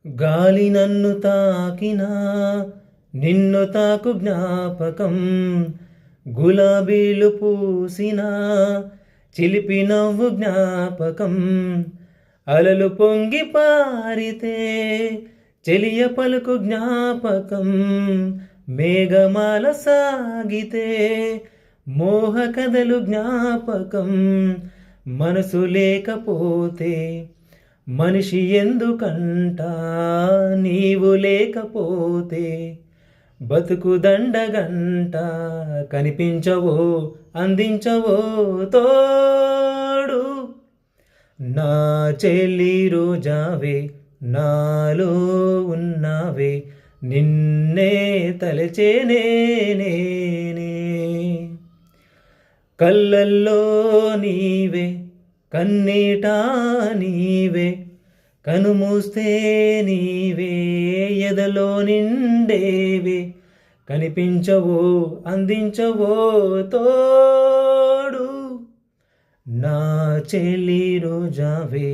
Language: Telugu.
గాలి నన్ను తాకినా నిన్ను తాకు జ్ఞాపకం, గులాబీలు పూసిన చిలిపి నవ్వు జ్ఞాపకం, అలలు పొంగి పారితే చెలియ పలుకు జ్ఞాపకం, మేఘమాల సాగితే మోహ కథలు జ్ఞాపకం, మనసు లేకపోతే మనిషి ఎందుకంట, నీవు లేకపోతే బతుకు దండగంట, కనిపించవో అందించవో తోడు, నా చెల్లి రోజావే నాలో ఉన్నావే, నిన్నే తలచేనే నేనే. కళ్ళల్లో నీవే కన్నీటా నీవే, కనుమూస్తే నీవే ఎదలో నిండేవే, కనిపించవో అందించవో తోడు, నా చెల్లి రోజావే.